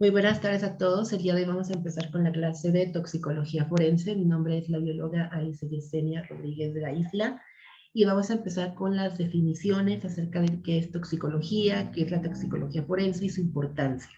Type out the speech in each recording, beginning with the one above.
Muy buenas tardes a todos. El día de hoy vamos a empezar con la clase de toxicología forense. Mi nombre es la bióloga Alice Yesenia Rodríguez de la Isla y vamos a empezar con las definiciones acerca de qué es toxicología, qué es la toxicología forense y su importancia.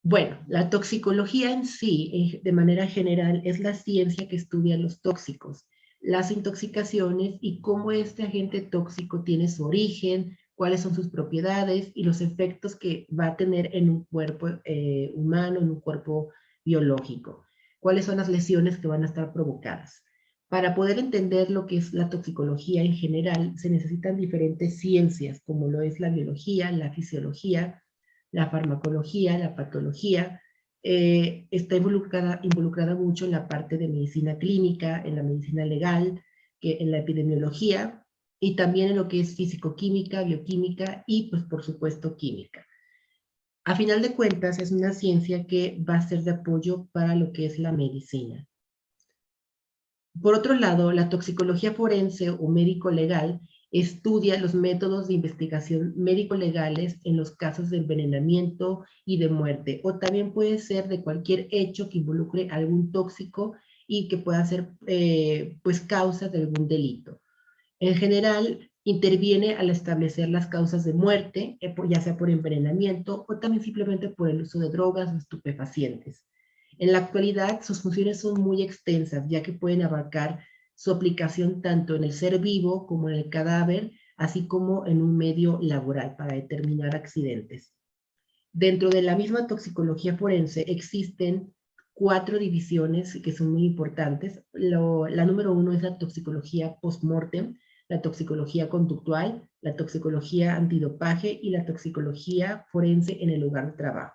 Bueno, la toxicología en sí, de manera general, es la ciencia que estudia los tóxicos, las intoxicaciones y cómo este agente tóxico tiene su origen, cuáles son sus propiedades y los efectos que va a tener en un cuerpo humano, en un cuerpo biológico. Cuáles son las lesiones que van a estar provocadas. Para poder entender lo que es la toxicología en general, se necesitan diferentes ciencias, como lo es la biología, la fisiología, la farmacología, la patología, está involucrada mucho en la parte de medicina clínica, en la medicina legal, en la epidemiología y también en lo que es físico-química, bioquímica y, pues, por supuesto, química. A final de cuentas, es una ciencia que va a ser de apoyo para lo que es la medicina. Por otro lado, la toxicología forense o médico legal estudia los métodos de investigación médico-legales en los casos de envenenamiento y de muerte, o también puede ser de cualquier hecho que involucre algún tóxico y que pueda ser pues causa de algún delito. En general, interviene al establecer las causas de muerte, ya sea por envenenamiento o también simplemente por el uso de drogas o estupefacientes. En la actualidad, sus funciones son muy extensas, ya que pueden abarcar su aplicación tanto en el ser vivo como en el cadáver, así como en un medio laboral para determinar accidentes. Dentro de la misma toxicología forense existen 4 divisiones que son muy importantes. La número 1 es la toxicología post-mortem, la toxicología conductual, la toxicología antidopaje y la toxicología forense en el lugar de trabajo.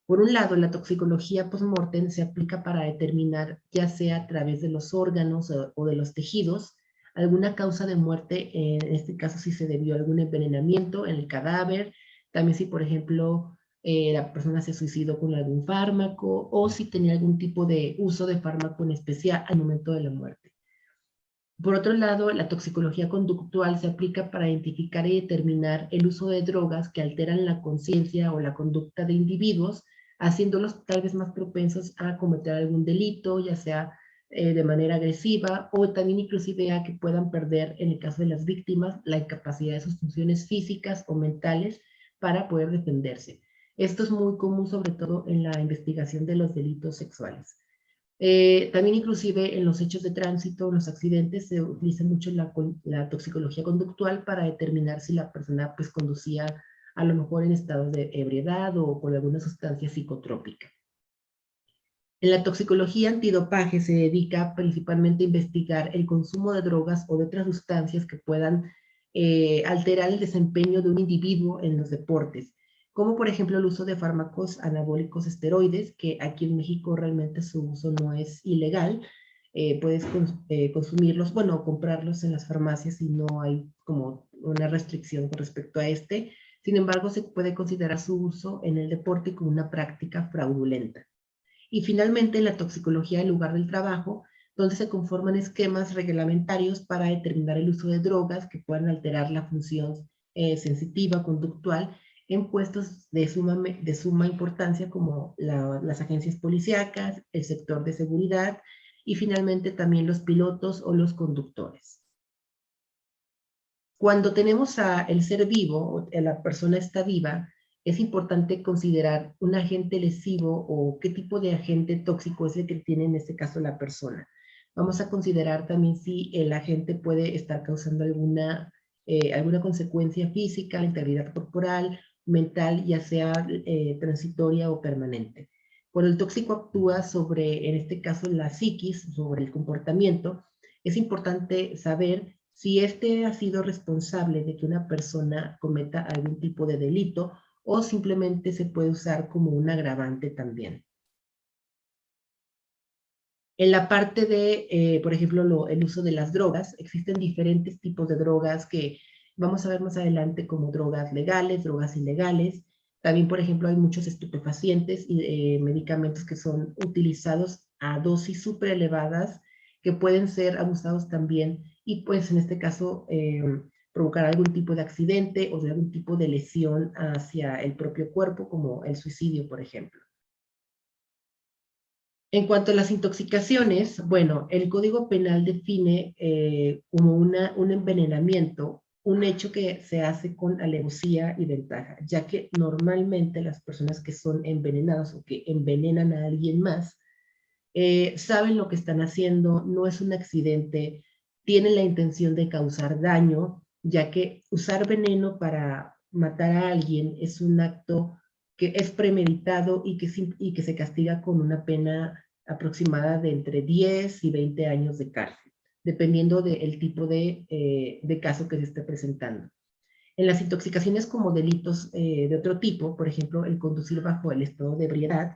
Por un lado, la toxicología post-mortem se aplica para determinar, ya sea a través de los órganos o de los tejidos, alguna causa de muerte, en este caso si se debió a algún envenenamiento en el cadáver, también si, por ejemplo, la persona se suicidó con algún fármaco o si tenía algún tipo de uso de fármaco en especial al momento de la muerte. Por otro lado, la toxicología conductual se aplica para identificar y determinar el uso de drogas que alteran la conciencia o la conducta de individuos, haciéndolos tal vez más propensos a cometer algún delito, ya sea de manera agresiva o también inclusive a que puedan perder, en el caso de las víctimas, la incapacidad de sus funciones físicas o mentales para poder defenderse. Esto es muy común, sobre todo en la investigación de los delitos sexuales. También inclusive en los hechos de tránsito, en los accidentes, se utiliza mucho la toxicología conductual para determinar si la persona pues conducía a lo mejor en estado de ebriedad o por alguna sustancia psicotrópica. En la toxicología antidopaje se dedica principalmente a investigar el consumo de drogas o de otras sustancias que puedan alterar el desempeño de un individuo en los deportes, como por ejemplo el uso de fármacos anabólicos esteroides, que aquí en México realmente su uso no es ilegal. Puedes consumirlos, bueno, comprarlos en las farmacias y no hay como una restricción con respecto a este. Sin embargo, se puede considerar su uso en el deporte como una práctica fraudulenta. Y finalmente, la toxicología del lugar del trabajo, donde se conforman esquemas reglamentarios para determinar el uso de drogas que puedan alterar la función sensitiva, conductual, en puestos de suma importancia como las agencias policíacas, el sector de seguridad y finalmente también los pilotos o los conductores. Cuando tenemos el ser vivo, la persona está viva, es importante considerar un agente lesivo o qué tipo de agente tóxico es el que tiene en este caso la persona. Vamos a considerar también si el agente puede estar causando alguna consecuencia física, la integridad corporal, mental, ya sea transitoria o permanente. Cuando el tóxico actúa sobre, en este caso, la psiquis, sobre el comportamiento, es importante saber si este ha sido responsable de que una persona cometa algún tipo de delito o simplemente se puede usar como un agravante también. En la parte de, por ejemplo, el uso de las drogas, existen diferentes tipos de drogas que vamos a ver más adelante como drogas legales, drogas ilegales. También, por ejemplo, hay muchos estupefacientes y medicamentos que son utilizados a dosis súper elevadas que pueden ser abusados también y pues en este caso provocar algún tipo de accidente o de algún tipo de lesión hacia el propio cuerpo, como el suicidio, por ejemplo. En cuanto a las intoxicaciones, bueno, el Código Penal define como un envenenamiento, un hecho que se hace con alevosía y ventaja, ya que normalmente las personas que son envenenadas o que envenenan a alguien más, saben lo que están haciendo, no es un accidente, tienen la intención de causar daño, ya que usar veneno para matar a alguien es un acto que es premeditado y que se castiga con una pena aproximada de entre 10 y 20 años de cárcel, dependiendo del tipo de caso que se esté presentando. En las intoxicaciones como delitos de otro tipo, por ejemplo, el conducir bajo el estado de ebriedad,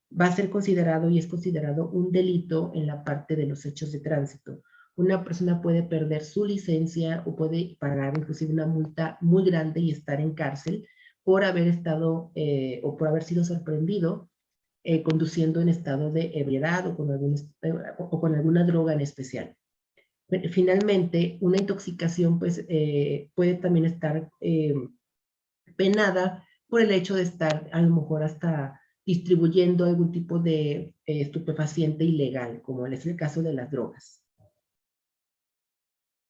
va a ser considerado y es considerado un delito en la parte de los hechos de tránsito. Una persona puede perder su licencia o puede pagar inclusive una multa muy grande y estar en cárcel por haber estado o por haber sido sorprendido conduciendo en estado de ebriedad o con alguna droga en especial. Finalmente, una intoxicación pues, puede también estar penada por el hecho de estar a lo mejor hasta distribuyendo algún tipo de estupefaciente ilegal, como es el caso de las drogas.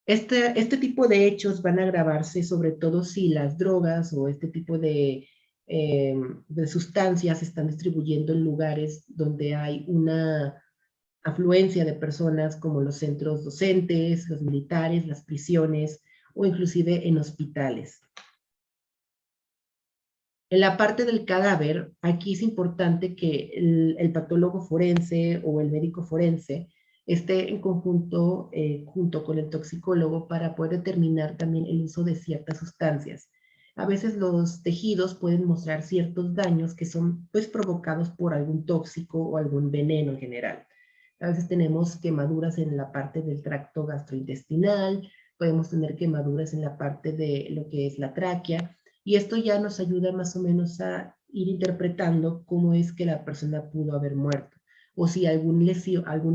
Este tipo de hechos van a agravarse sobre todo si las drogas o este tipo de sustancias se están distribuyendo en lugares donde hay una afluencia de personas como los centros docentes, los militares, las prisiones o inclusive en hospitales. En la parte del cadáver, aquí es importante que el patólogo forense o el médico forense esté en conjunto junto con el toxicólogo para poder determinar también el uso de ciertas sustancias. A veces los tejidos pueden mostrar ciertos daños que son pues provocados por algún tóxico o algún veneno en general. A veces tenemos quemaduras en la parte del tracto gastrointestinal, podemos tener quemaduras en la parte de lo que es la tráquea, y esto ya nos ayuda más o menos a ir interpretando cómo es que la persona pudo haber muerto, o si algún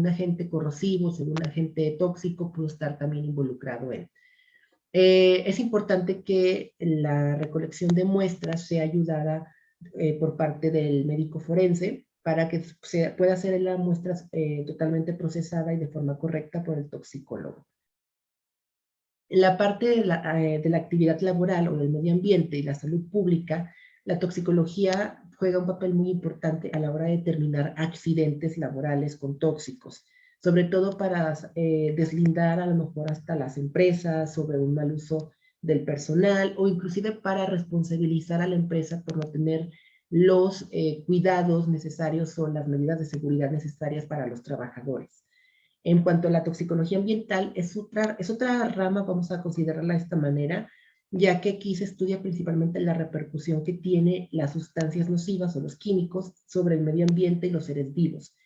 agente corrosivo, algún agente tóxico pudo estar también involucrado en. Es importante que la recolección de muestras sea ayudada por parte del médico forense para que se pueda hacer la muestra totalmente procesada y de forma correcta por el toxicólogo. En la parte de la actividad laboral o del medio ambiente y la salud pública, la toxicología juega un papel muy importante a la hora de determinar accidentes laborales con tóxicos, sobre todo para deslindar a lo mejor hasta las empresas sobre un mal uso del personal o inclusive para responsabilizar a la empresa por no tener los cuidados necesarios o las medidas de seguridad necesarias para los trabajadores. En cuanto a la toxicología ambiental, es otra rama, vamos a considerarla de esta manera, ya que aquí se estudia principalmente la repercusión que tiene las sustancias nocivas o los químicos sobre el medio ambiente y los seres vivos.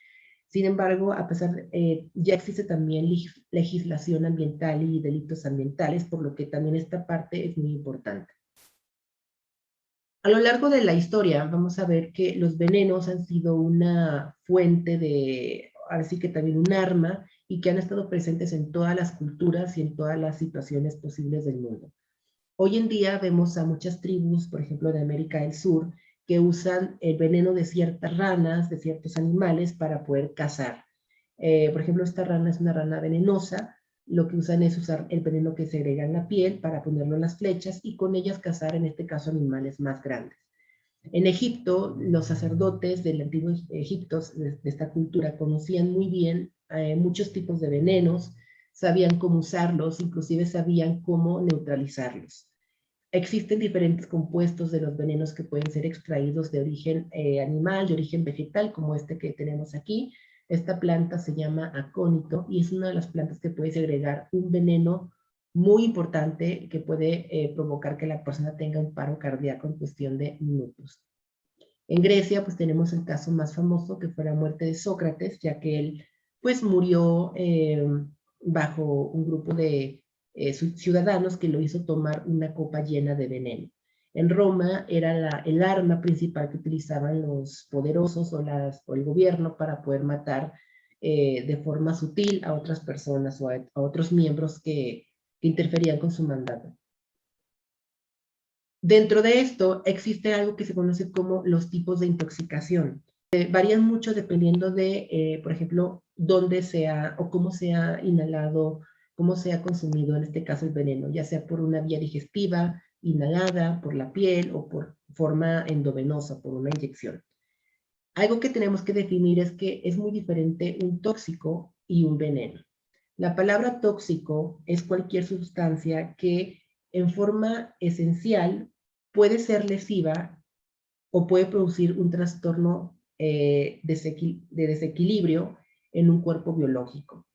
Sin embargo, a pesar, ya existe también legislación ambiental y delitos ambientales, por lo que también esta parte es muy importante. A lo largo de la historia vamos a ver que los venenos han sido una fuente de, ahora sí que también un arma, y que han estado presentes en todas las culturas y en todas las situaciones posibles del mundo. Hoy en día vemos a muchas tribus, por ejemplo de América del Sur, que usan el veneno de ciertas ranas, de ciertos animales para poder cazar. Por ejemplo, esta rana es una rana venenosa, lo que usan es usar el veneno que se agrega en la piel para ponerlo en las flechas y con ellas cazar, en este caso, animales más grandes. En Egipto, los sacerdotes del antiguo Egipto, de esta cultura, conocían muy bien muchos tipos de venenos, sabían cómo usarlos, inclusive sabían cómo neutralizarlos. Existen diferentes compuestos de los venenos que pueden ser extraídos de origen animal, de origen vegetal, como este que tenemos aquí. Esta planta se llama acónito y es una de las plantas que puede segregar un veneno muy importante que puede provocar que la persona tenga un paro cardíaco en cuestión de minutos. En Grecia, pues tenemos el caso más famoso que fue la muerte de Sócrates, ya que él pues murió bajo un grupo de ciudadanos que lo hizo tomar una copa llena de veneno. En Roma era el arma principal que utilizaban los poderosos o el gobierno para poder matar de forma sutil a otras personas o a otros miembros que interferían con su mandato. Dentro de esto existe algo que se conoce como los tipos de intoxicación. Varían mucho dependiendo de, por ejemplo, dónde sea o cómo sea inhalado, cómo sea consumido, en este caso el veneno, ya sea por una vía digestiva, inhalada, por la piel o por forma endovenosa, por una inyección. Algo que tenemos que definir es que es muy diferente un tóxico y un veneno. La palabra tóxico es cualquier sustancia que en forma esencial puede ser lesiva o puede producir un trastorno de desequilibrio en un cuerpo biológico.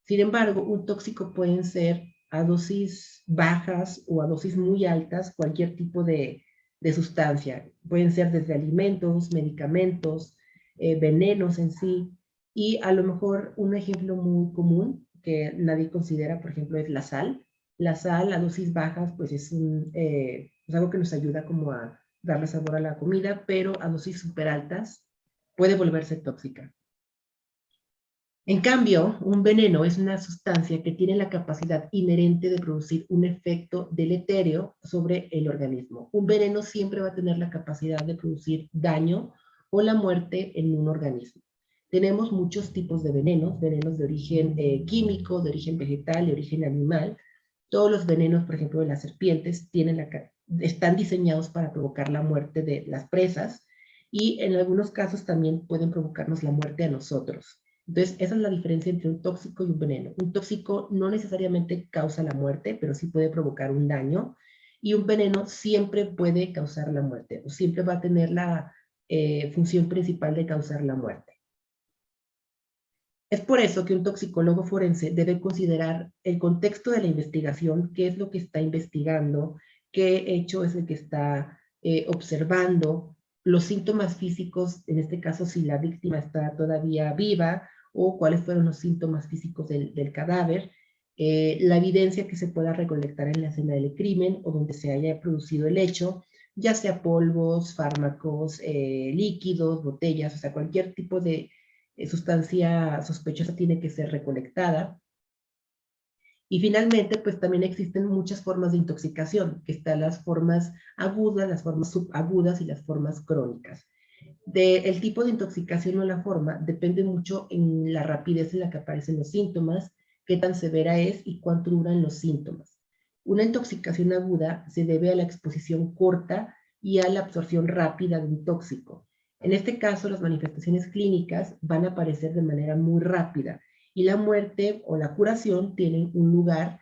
Sin embargo, un tóxico pueden ser a dosis bajas o a dosis muy altas cualquier tipo de sustancia. Pueden ser desde alimentos, medicamentos, venenos en sí. Y a lo mejor un ejemplo muy común que nadie considera, por ejemplo, es la sal. La sal a dosis bajas, pues es algo que nos ayuda como a darle sabor a la comida, pero a dosis súper altas puede volverse tóxica. En cambio, un veneno es una sustancia que tiene la capacidad inherente de producir un efecto deleterio sobre el organismo. Un veneno siempre va a tener la capacidad de producir daño o la muerte en un organismo. Tenemos muchos tipos de venenos de origen químico, de origen vegetal, de origen animal. Todos los venenos, por ejemplo, de las serpientes, están diseñados para provocar la muerte de las presas y en algunos casos también pueden provocarnos la muerte a nosotros. Entonces, esa es la diferencia entre un tóxico y un veneno. Un tóxico no necesariamente causa la muerte, pero sí puede provocar un daño. Y un veneno siempre puede causar la muerte, o siempre va a tener la función principal de causar la muerte. Es por eso que un toxicólogo forense debe considerar el contexto de la investigación, qué es lo que está investigando, qué hecho es el que está observando, los síntomas físicos, en este caso si la víctima está todavía viva, o cuáles fueron los síntomas físicos del cadáver, la evidencia que se pueda recolectar en la escena del crimen o donde se haya producido el hecho, ya sea polvos, fármacos, líquidos, botellas, o sea, cualquier tipo de sustancia sospechosa tiene que ser recolectada. Y finalmente, pues también existen muchas formas de intoxicación, que están las formas agudas, las formas subagudas y las formas crónicas. El tipo de intoxicación o la forma depende mucho en la rapidez en la que aparecen los síntomas, qué tan severa es y cuánto duran los síntomas. Una intoxicación aguda se debe a la exposición corta y a la absorción rápida de un tóxico. En este caso, las manifestaciones clínicas van a aparecer de manera muy rápida y la muerte o la curación tienen un lugar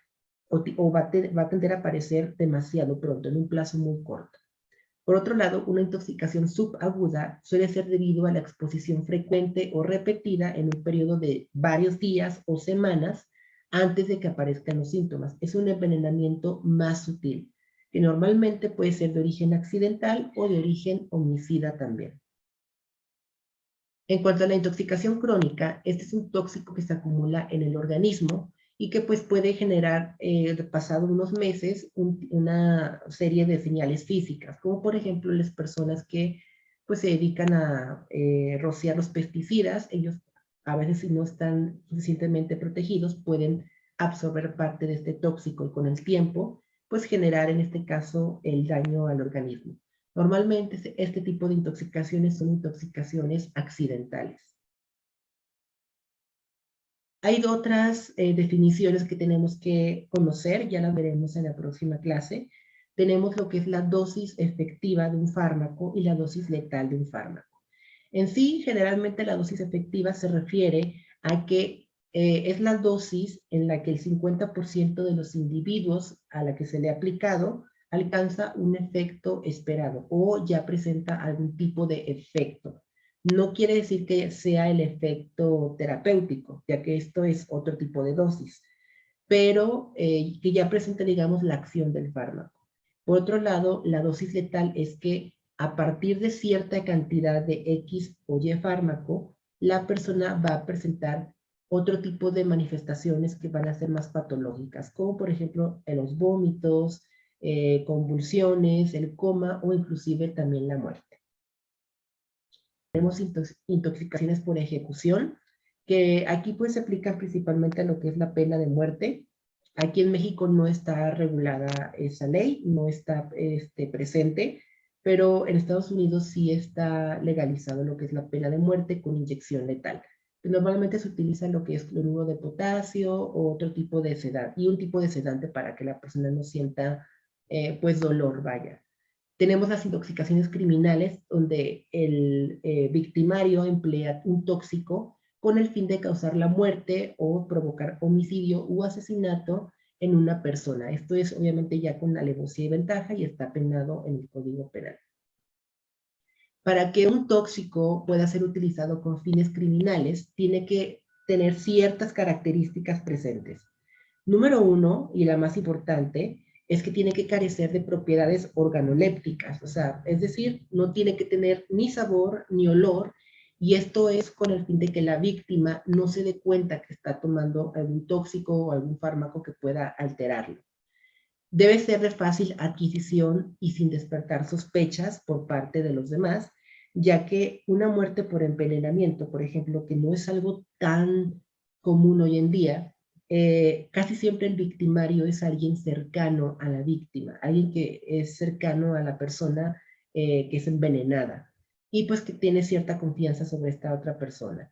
o va a tender a aparecer demasiado pronto, en un plazo muy corto. Por otro lado, una intoxicación subaguda suele ser debido a la exposición frecuente o repetida en un periodo de varios días o semanas antes de que aparezcan los síntomas. Es un envenenamiento más sutil, que normalmente puede ser de origen accidental o de origen homicida también. En cuanto a la intoxicación crónica, este es un tóxico que se acumula en el organismo y que pues puede generar, pasado unos meses, una serie de señales físicas, como por ejemplo las personas que pues se dedican a rociar los pesticidas, ellos a veces si no están suficientemente protegidos pueden absorber parte de este tóxico y con el tiempo pues generar en este caso el daño al organismo. Normalmente este tipo de intoxicaciones son intoxicaciones accidentales. Hay otras definiciones que tenemos que conocer, ya las veremos en la próxima clase. Tenemos lo que es la dosis efectiva de un fármaco y la dosis letal de un fármaco. En sí, generalmente la dosis efectiva se refiere a que es la dosis en la que el 50% de los individuos a la que se le ha aplicado alcanza un efecto esperado o ya presenta algún tipo de efecto. No quiere decir que sea el efecto terapéutico, ya que esto es otro tipo de dosis, pero que ya presenta, digamos, la acción del fármaco. Por otro lado, la dosis letal es que a partir de cierta cantidad de X o Y fármaco, la persona va a presentar otro tipo de manifestaciones que van a ser más patológicas, como por ejemplo los vómitos, convulsiones, el coma o inclusive también la muerte. Tenemos intoxicaciones por ejecución, que aquí pues se aplican principalmente a lo que es la pena de muerte. Aquí en México no está regulada esa ley, no está presente, pero en Estados Unidos sí está legalizado lo que es la pena de muerte con inyección letal. Normalmente se utiliza lo que es cloruro de potasio o otro tipo de sedante, y un tipo de sedante para que la persona no sienta pues dolor, vaya. Tenemos las intoxicaciones criminales, donde el victimario emplea un tóxico con el fin de causar la muerte o provocar homicidio u asesinato en una persona. Esto es obviamente ya con alevosía y ventaja y está penado en el Código Penal. Para que un tóxico pueda ser utilizado con fines criminales, tiene que tener ciertas características presentes. Número uno, y la más importante, es que tiene que carecer de propiedades organolépticas, o sea, es decir, no tiene que tener ni sabor ni olor, y esto es con el fin de que la víctima no se dé cuenta que está tomando algún tóxico o algún fármaco que pueda alterarlo. Debe ser de fácil adquisición y sin despertar sospechas por parte de los demás, ya que una muerte por envenenamiento, por ejemplo, que no es algo tan común hoy en día, casi siempre el victimario es alguien cercano a la víctima, alguien que es cercano a la persona que es envenenada y pues que tiene cierta confianza sobre esta otra persona.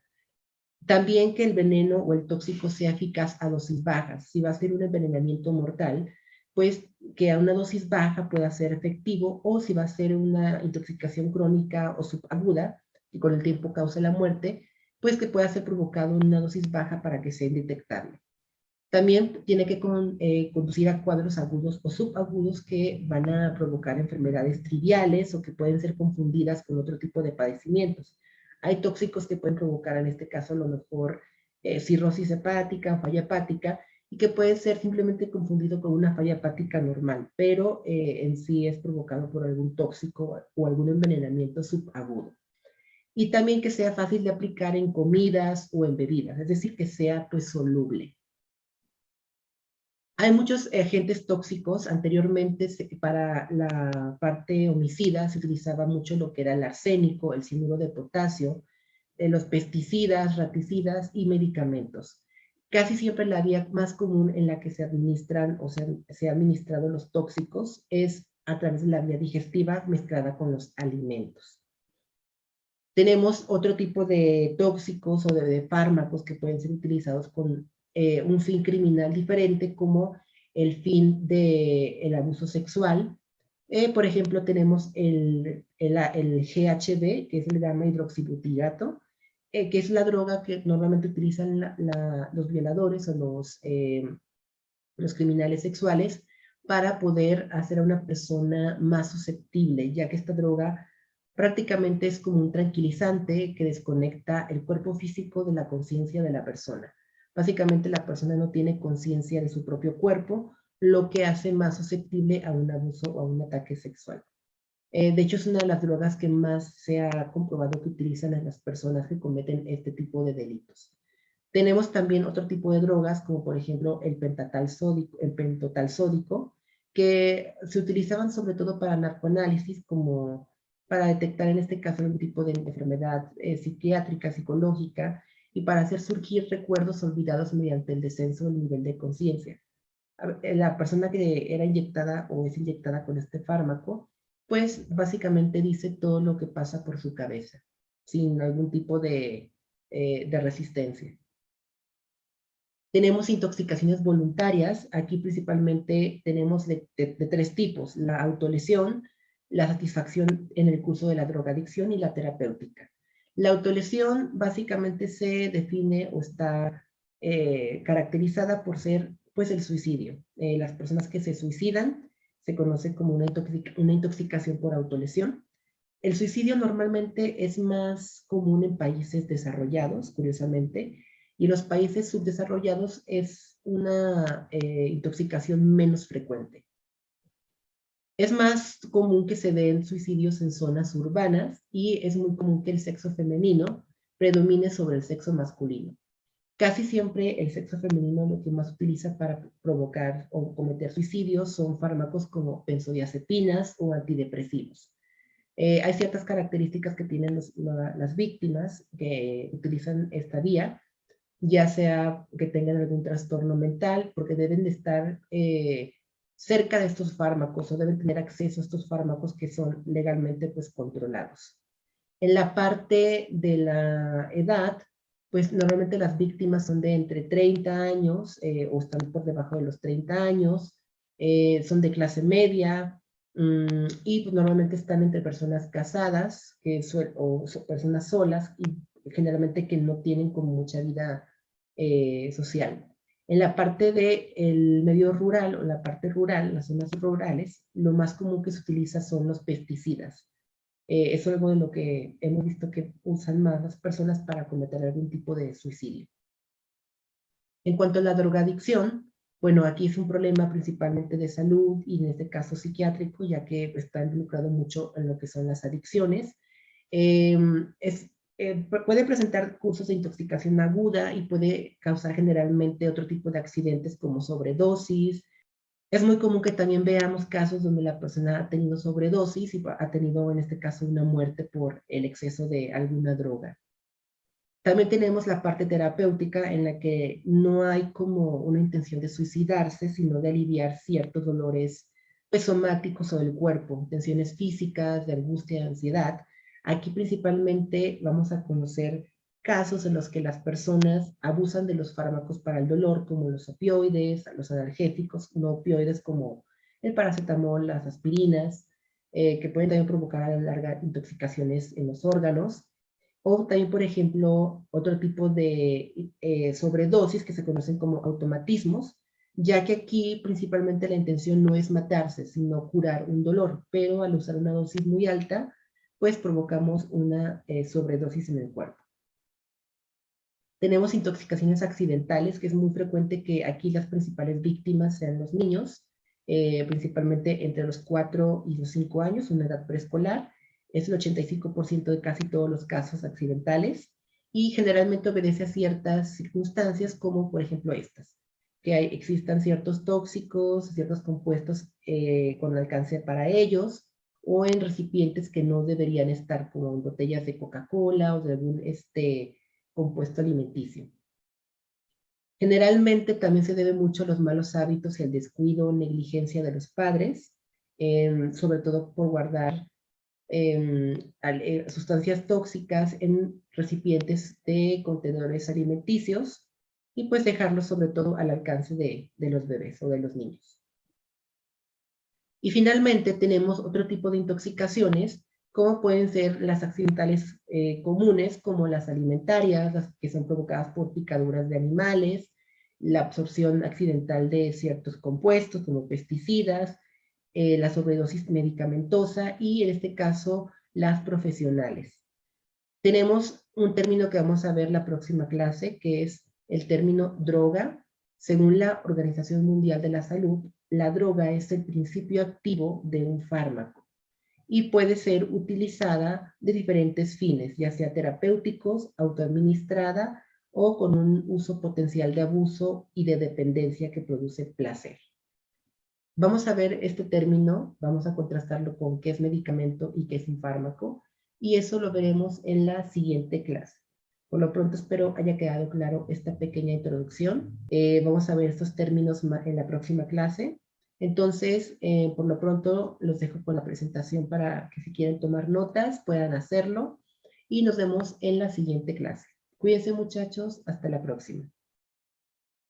También que el veneno o el tóxico sea eficaz a dosis bajas. Si va a ser un envenenamiento mortal, pues que a una dosis baja pueda ser efectivo, o si va a ser una intoxicación crónica o subaguda, que con el tiempo cause la muerte, pues que pueda ser provocado en una dosis baja para que sea indetectable. También tiene que conducir a cuadros agudos o subagudos que van a provocar enfermedades triviales o que pueden ser confundidas con otro tipo de padecimientos. Hay tóxicos que pueden provocar, en este caso, a lo mejor cirrosis hepática, falla hepática, y que puede ser simplemente confundido con una falla hepática normal, pero en sí es provocado por algún tóxico o algún envenenamiento subagudo. Y también que sea fácil de aplicar en comidas o en bebidas, es decir, que sea pues soluble. Hay muchos agentes tóxicos. Anteriormente, para la parte homicida, se utilizaba mucho lo que era el arsénico, el cianuro de potasio, los pesticidas, raticidas y medicamentos. Casi siempre la vía más común en la que se administran o se ha administrado los tóxicos es a través de la vía digestiva mezclada con los alimentos. Tenemos otro tipo de tóxicos o de fármacos que pueden ser utilizados con un fin criminal diferente, como el fin del abuso sexual. Por ejemplo, tenemos el GHB, que es el gamma hidroxibutirato, que es la droga que normalmente utilizan los violadores o los criminales sexuales para poder hacer a una persona más susceptible, ya que esta droga prácticamente es como un tranquilizante que desconecta el cuerpo físico de la conciencia de la persona. Básicamente la persona no tiene conciencia de su propio cuerpo, lo que hace más susceptible a un abuso o a un ataque sexual. De hecho, es una de las drogas que más se ha comprobado que utilizan a las personas que cometen este tipo de delitos. Tenemos también otro tipo de drogas, como por ejemplo el pentotal sódico, que se utilizaban sobre todo para narcoanálisis, como para detectar en este caso algún tipo de enfermedad psiquiátrica, psicológica, y para hacer surgir recuerdos olvidados mediante el descenso del nivel de conciencia. La persona que era inyectada o es inyectada con este fármaco, pues básicamente dice todo lo que pasa por su cabeza, sin algún tipo de resistencia. Tenemos intoxicaciones voluntarias. Aquí principalmente tenemos de tres tipos: la autolesión, la satisfacción en el curso de la drogadicción y la terapéutica. La autolesión básicamente se define o está caracterizada por ser pues el suicidio. Las personas que se suicidan se conoce como una intoxicación por autolesión. El suicidio normalmente es más común en países desarrollados, curiosamente, y en los países subdesarrollados es una intoxicación menos frecuente. Es más común que se den suicidios en zonas urbanas, y es muy común que el sexo femenino predomine sobre el sexo masculino. Casi siempre el sexo femenino lo que más utiliza para provocar o cometer suicidios son fármacos como benzodiazepinas o antidepresivos. Hay ciertas características que tienen las víctimas que utilizan esta vía. ya sea que tengan algún trastorno mental, porque deben de estar cerca de estos fármacos o deben tener acceso a estos fármacos que son legalmente pues controlados. En la parte de la edad, pues normalmente las víctimas son de entre 30 años o están por debajo de los 30 años, son de clase media y pues normalmente están entre personas casadas o personas solas y generalmente que no tienen como mucha vida social. En la parte del medio rural o la parte rural, las zonas rurales, lo más común que se utiliza son los pesticidas. Eso es algo de lo que hemos visto que usan más las personas para cometer algún tipo de suicidio. En cuanto a la drogadicción, bueno, aquí es un problema principalmente de salud y en este caso psiquiátrico, ya que está involucrado mucho en lo que son las adicciones. Eh, puede presentar cursos de intoxicación aguda y puede causar generalmente otro tipo de accidentes como sobredosis. Es muy común que también veamos casos donde la persona ha tenido sobredosis y ha tenido en este caso una muerte por el exceso de alguna droga. También tenemos la parte terapéutica en la que no hay como una intención de suicidarse, sino de aliviar ciertos dolores pues, somáticos o del cuerpo, tensiones físicas, de angustia, de ansiedad. Aquí principalmente vamos a conocer casos en los que las personas abusan de los fármacos para el dolor, como los opioides, los analgésicos, no opioides como el paracetamol, las aspirinas, que pueden también provocar a la larga intoxicaciones en los órganos. O también, por ejemplo, otro tipo de sobredosis que se conocen como automatismos, ya que aquí principalmente la intención no es matarse, sino curar un dolor, pero al usar una dosis muy alta, pues provocamos una sobredosis en el cuerpo. Tenemos intoxicaciones accidentales, que es muy frecuente que aquí las principales víctimas sean los niños, principalmente entre los 4 y los 5 años, una edad preescolar. Es el 85% de casi todos los casos accidentales y generalmente obedece a ciertas circunstancias como por ejemplo estas, que existan ciertos tóxicos, ciertos compuestos con alcance para ellos o en recipientes que no deberían estar como en botellas de Coca-Cola o de algún compuesto alimenticio. Generalmente también se debe mucho a los malos hábitos y al descuido o negligencia de los padres, sobre todo por guardar sustancias tóxicas en recipientes de contenedores alimenticios y pues dejarlos sobre todo al alcance de los bebés o de los niños. Y finalmente tenemos otro tipo de intoxicaciones, como pueden ser las accidentales comunes, como las alimentarias, las que son provocadas por picaduras de animales, la absorción accidental de ciertos compuestos, como pesticidas, la sobredosis medicamentosa y, en este caso, las profesionales. Tenemos un término que vamos a ver la próxima clase, que es el término droga. Según la Organización Mundial de la Salud, la droga es el principio activo de un fármaco y puede ser utilizada de diferentes fines, ya sea terapéuticos, autoadministrada o con un uso potencial de abuso y de dependencia que produce placer. Vamos a ver este término, vamos a contrastarlo con qué es medicamento y qué es un fármaco, y eso lo veremos en la siguiente clase. Por lo pronto espero haya quedado claro esta pequeña introducción. Vamos a ver estos términos en la próxima clase. Entonces, por lo pronto los dejo con la presentación para que si quieren tomar notas puedan hacerlo y nos vemos en la siguiente clase. Cuídense muchachos, hasta la próxima.